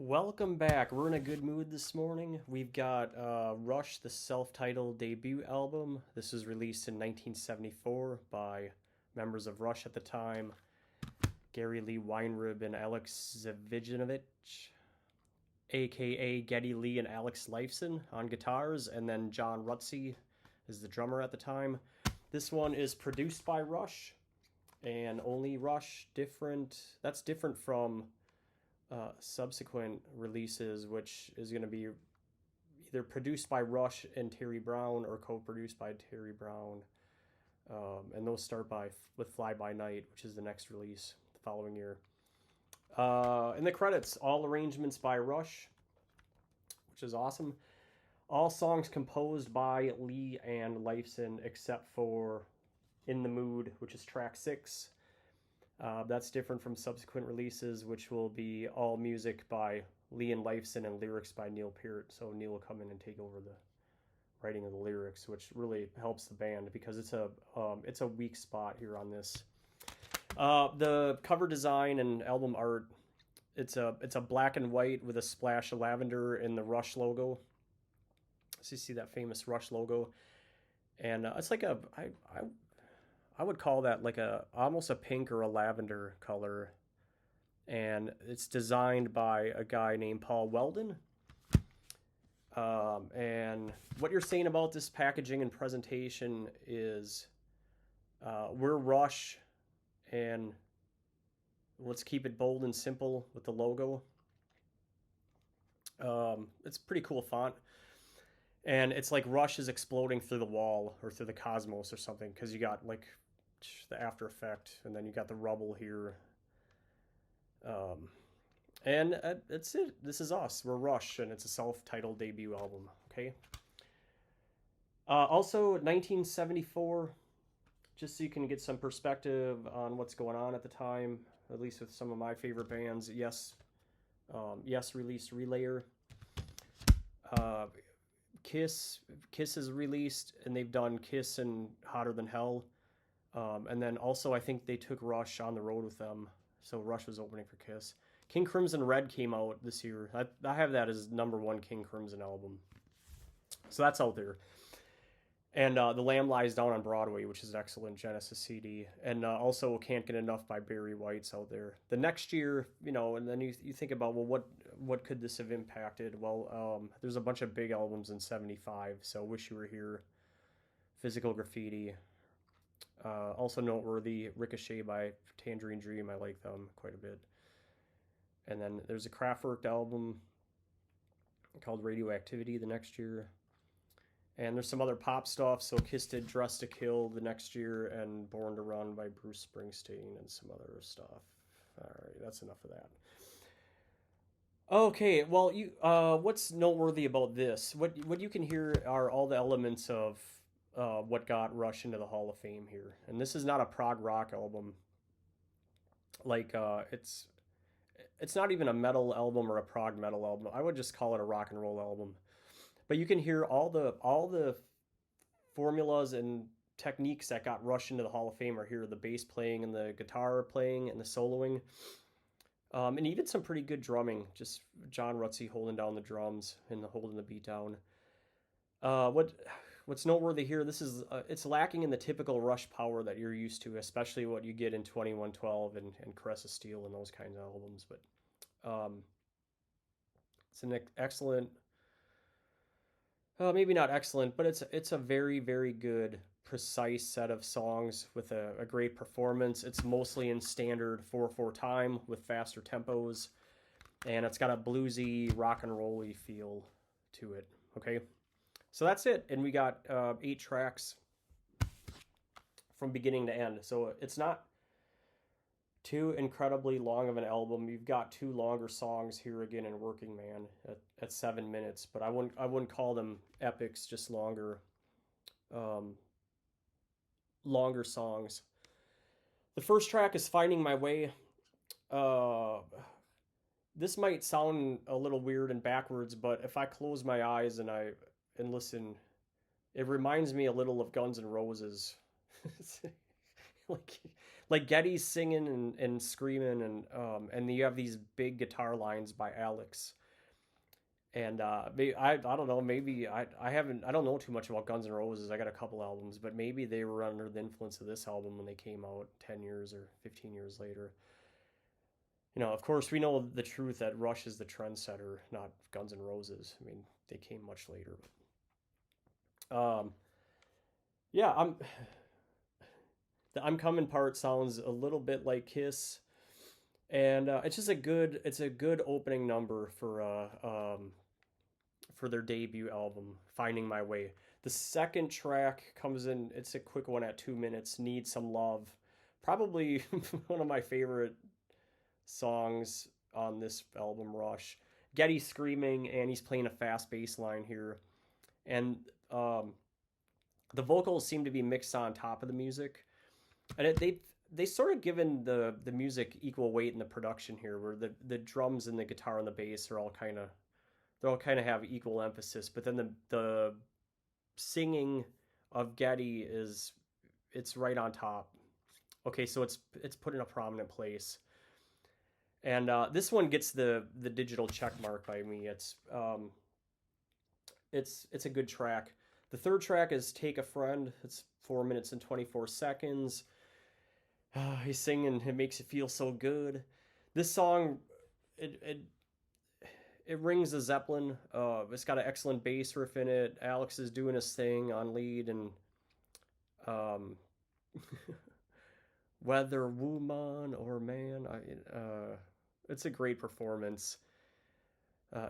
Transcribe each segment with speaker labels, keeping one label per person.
Speaker 1: Welcome back. We're in a good mood this morning. We've got Rush, the self-titled debut album. This was released in 1974 by members of Rush at the time, Gary Lee Weinrib and Alex Zvijanovich, aka Geddy Lee and Alex Lifeson on guitars, and then John Rutsey is the drummer at the time. This one is produced by Rush, and only Rush. That's different from subsequent releases, which is going to be either produced by Rush and Terry Brown or co-produced by Terry Brown. And those start with Fly By Night, which is the next release the following year. In the credits, all arrangements by Rush, which is awesome. All songs composed by Lee and Lifeson except for In the Mood, which is track 6. That's different from subsequent releases, which will be all music by Lee and Lifeson and lyrics by Neil Peart. So Neil will come in and take over the writing of the lyrics, which really helps the band because it's a weak spot here on this. The cover design and album art, it's a black and white with a splash of lavender in the Rush logo. So you see that famous Rush logo, and it's like I would call that like almost a pink or a lavender color, and it's designed by a guy named Paul Weldon. And what you're saying about this packaging and presentation is we're Rush, and let's keep it bold and simple with the logo. It's pretty cool font. And it's like Rush is exploding through the wall or through the cosmos or something, because you got like the after effect, and then you got the rubble here. And that's it. This is us. We're Rush, and it's a self-titled debut album. Okay. Also, 1974, just so you can get some perspective on what's going on at the time, at least with some of my favorite bands. Yes, released Relayer. Kiss is released, and they've done Kiss and Hotter Than Hell. And then also I think they took Rush on the road with them, so Rush was opening for Kiss. King Crimson Red came out this year. I have that as #1 King Crimson album, so that's out there. And The Lamb Lies Down on Broadway, which is an excellent Genesis CD. And also Can't Get Enough by Barry White's out there. The next year, and then you think about, well, what could this have impacted? Well, there's a bunch of big albums in 75. So Wish You Were Here, Physical Graffiti. Also noteworthy, Ricochet by Tangerine Dream. I like them quite a bit. And then there's a Kraftwerk album called Radioactivity the next year. And there's some other pop stuff. So Kiss did Dress to Kill the next year, and Born to Run by Bruce Springsteen, and some other stuff. All right, that's enough of that. Okay, well, what's noteworthy about this? What you can hear are all the elements of what got Rush into the Hall of Fame here. And this is not a prog rock album. Like it's not even a metal album or a prog metal album. I would just call it a rock and roll album. But you can hear all the formulas and techniques that got Rush into the Hall of Fame are here. The bass playing and the guitar playing and the soloing. And even some pretty good drumming. Just John Rutsey holding down the drums and holding the beat down. What's noteworthy here, this is it's lacking in the typical Rush power that you're used to, especially what you get in 2112 and Caress of Steel and those kinds of albums. But it's an excellent, maybe not excellent, but it's a very, very good, precise set of songs with a great performance. It's mostly in standard 4/4 time with faster tempos, and it's got a bluesy, rock and roll-y feel to it. Okay. So that's it, and we got 8 tracks from beginning to end. So it's not too incredibly long of an album. You've got 2 longer songs here again in Working Man at 7 minutes, but I wouldn't call them epics, just longer songs. The first track is Finding My Way. This might sound a little weird and backwards, but if I close my eyes and listen, it reminds me a little of Guns N' Roses. like like Getty's singing and screaming, and you have these big guitar lines by Alex. And I don't know, maybe I don't know too much about Guns N' Roses. I got a couple albums, but maybe they were under the influence of this album when they came out 10 years or 15 years later. Of course, we know the truth that Rush is the trendsetter, not Guns N' Roses. I mean, they came much later. But, yeah, the "I'm Coming" part sounds a little bit like Kiss, and it's a good opening number for their debut album, Finding My Way. The second track comes in. It's a quick one at 2 minutes. Need Some Love. Probably one of my favorite songs on this album, Rush. Getty screaming, and he's playing a fast bass line here. And the vocals seem to be mixed on top of the music. And they sort of given the music equal weight in the production here, where the drums and the guitar and the bass are all kind of they all kind of have equal emphasis, but then the singing of Getty it's right on top. Okay, so it's put in a prominent place, and this one gets the digital check mark by me. It's a good track. The third track is Take a Friend. It's 4 minutes and 24 seconds. He's singing. It makes you feel so good. This song, it rings a Zeppelin. It's got an excellent bass riff in it. Alex is doing his thing on lead, and um, whether woman or man, it's a great performance.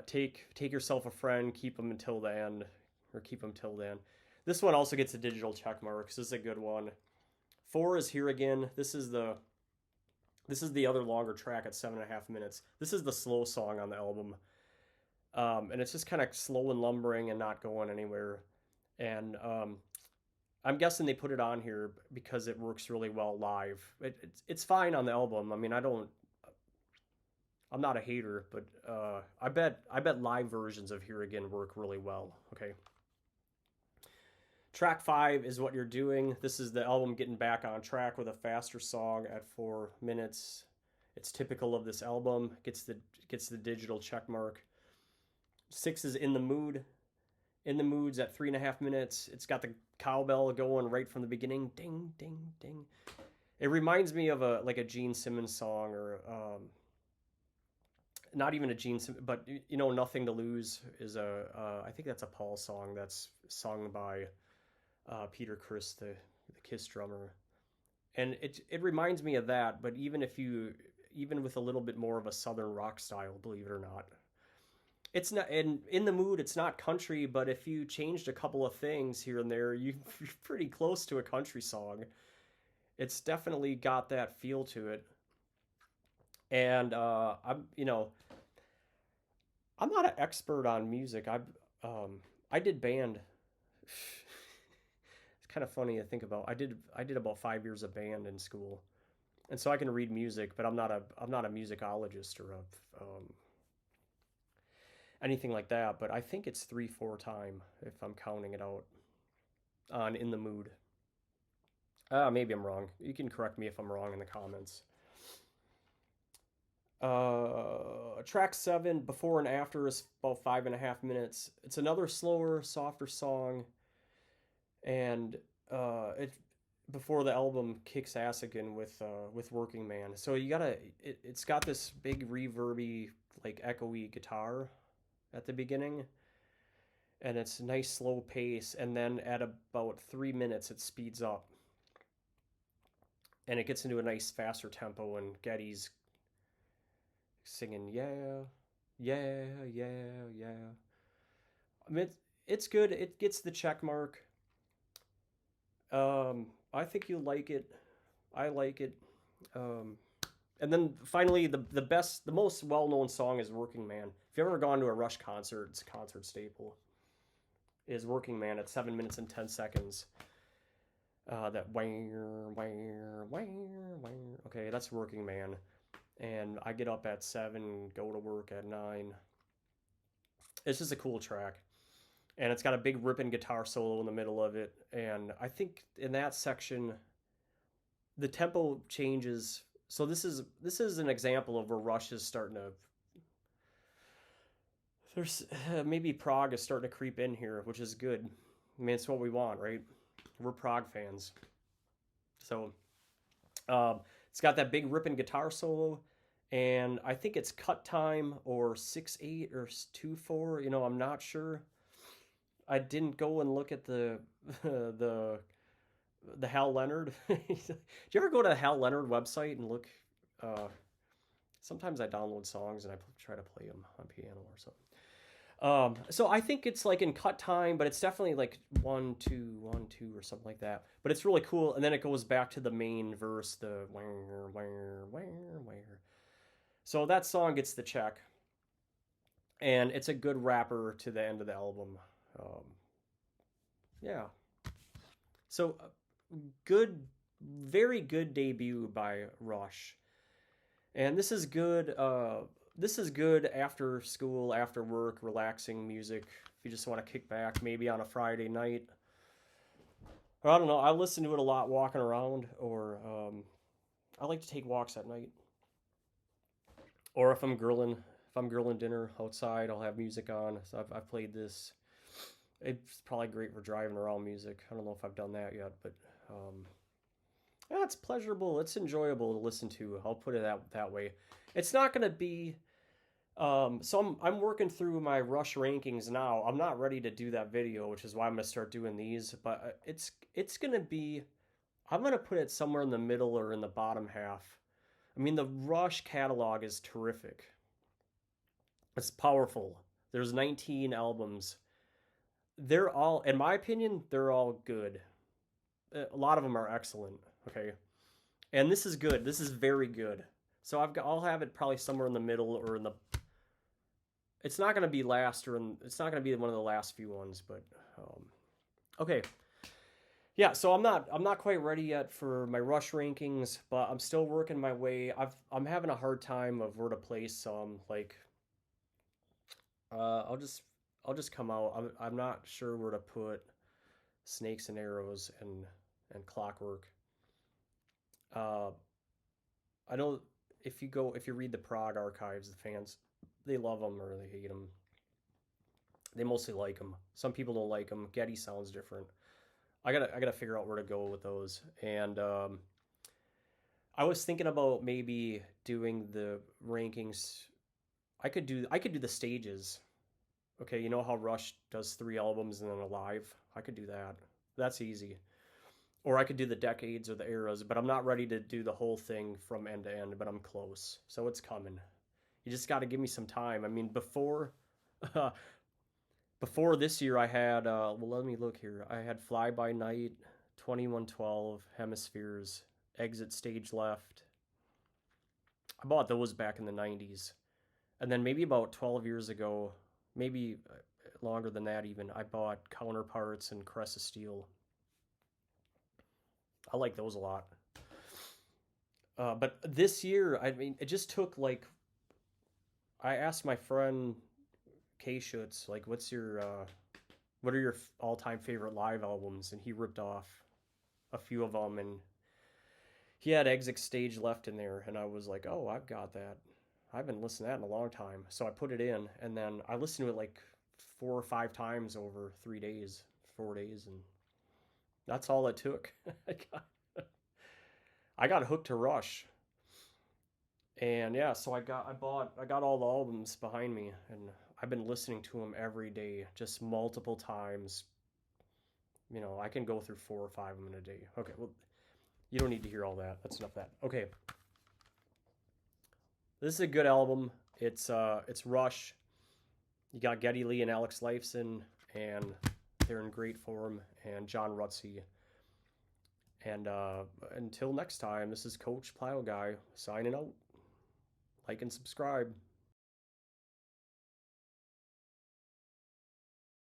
Speaker 1: Take yourself a friend, keep them until the end, or keep them till then. This one also gets a digital check mark. So this is a good one. 4 is Here Again. This is the other longer track at 7.5 minutes. This is the slow song on the album. And it's just kind of slow and lumbering and not going anywhere. And I'm guessing they put it on here because it works really well live. It's fine on the album. I mean, I'm not a hater, but I bet live versions of Here Again work really well. Okay. Track 5 is What You're Doing. This is the album getting back on track with a faster song at 4 minutes. It's typical of this album. Gets the digital check mark. 6 is In the Mood. In the Mood's at 3.5 minutes. It's got the cowbell going right from the beginning. Ding, ding, ding. It reminds me of a Gene Simmons song, or not even a Gene Simmons, but Nothing to Lose is I think that's a Paul song that's sung by Peter Criss, the Kiss drummer. And it reminds me of that, but even with a little bit more of a southern rock style, believe it or not. It's not in the Mood. It's not country, but if you changed a couple of things here and there, you're pretty close to a country song. It's definitely got that feel to it. And I'm not an expert on music. I did band. It's kind of funny to think about. I did about 5 years of band in school, and so I can read music, but I'm not a musicologist or anything like that. But I think it's 3/4 time if I'm counting it out on In the Mood. Maybe I'm wrong. You can correct me if I'm wrong in the comments. Track 7, Before and After, is about 5.5 minutes. It's another slower, softer song, and it before the album kicks ass again with Working Man. So it's got this big reverby, like echoey guitar at the beginning, and it's a nice slow pace, and then at about 3 minutes it speeds up, and it gets into a nice faster tempo, and Getty's singing yeah, yeah, yeah, yeah. I mean, it's good. It gets the check mark. I think you like it. I like it. And then finally, the most well-known song is Working Man. If you've ever gone to a Rush concert, it's a concert staple. Is Working Man at 7 minutes and 10 seconds. That okay, that's Working Man. And I get up at 7, go to work at 9. It's just a cool track. And it's got a big ripping guitar solo in the middle of it. And I think in that section, the tempo changes. So this is an example of where Rush is starting to. There's maybe prog is starting to creep in here, which is good. I mean, it's what we want, right? We're prog fans. So um, it's got that big ripping guitar solo, and I think it's cut time or 6/8 or 2/4. I'm not sure. I didn't go and look at the the the Hal Leonard. Do you ever go to the Hal Leonard website and look? Uh, Sometimes I download songs and I try to play them on piano or something. So I think it's like in cut time, but it's definitely like 1 2 1 2 or something like that. But it's really cool, and then it goes back to the main verse, the where where. So that song gets the check, and it's a good wrapper to the end of the album. Um, yeah. So good, very good debut by Rush, and this is good. This is good after school, after work, relaxing music. If you just want to kick back, maybe on a Friday night. Or I don't know. I listen to it a lot walking around, or I like to take walks at night. Or if I'm grilling dinner outside, I'll have music on. So I've played this. It's probably great for driving around music. I don't know if I've done that yet, but um, yeah, it's pleasurable. It's enjoyable to listen to. I'll put it that way. It's not going to be. So I'm working through my Rush rankings now. I'm not ready to do that video, which is why I'm gonna start doing these. But it's gonna be. I'm gonna put it somewhere in the middle or in the bottom half. I mean, the Rush catalog is terrific. It's powerful. There's 19 albums. They're all, in my opinion, they're all good. A lot of them are excellent. Okay, and this is good. This is very good. So I'll have it probably somewhere in the middle or in the. It's not gonna be last it's not gonna be one of the last few ones, but okay. Yeah, so I'm not quite ready yet for my Rush rankings, but I'm still working my way. I'm having a hard time of where to place some. Like, uh, I'll just I'll just come out. I'm not sure where to put Snakes and Arrows and Clockwork. Uh, I know if you read the prog archives, the fans they love them or they hate them. They mostly like them. Some people don't like them. Getty sounds different. I gotta figure out where to go with those. And I was thinking about maybe doing the rankings. I could do the stages. Okay, you know how Rush does 3 albums and then a live? I could do that. That's easy. Or I could do the decades or the eras, but I'm not ready to do the whole thing from end to end, but I'm close. So it's coming. You just got to give me some time. I mean, before this year, I had well, let me look here. I had Fly By Night, 2112, Hemispheres, Exit Stage Left. I bought those back in the 90s. And then maybe about 12 years ago, maybe longer than that even, I bought Counterparts and Crest of Steel. I like those a lot. But this year, I mean, it just took like I asked my friend K Schutz, like, what are your all-time favorite live albums? And he ripped off a few of them, and he had Exit Stage Left in there, and I was like, oh, I've got that. I've been listening to that in a long time, so I put it in, and then I listened to it like 4 or 5 times over 3 days, 4 days, and that's all it took. I got hooked to Rush. And yeah, so I got all the albums behind me, and I've been listening to them every day, just multiple times. I can go through 4 or 5 of them in a day. Okay, well, you don't need to hear all that. That's enough of that. Okay, this is a good album. It's Rush. You got Geddy Lee and Alex Lifeson, and they're in great form. And John Rutsey. And until next time, this is Coach Plow Guy signing out. Like and subscribe.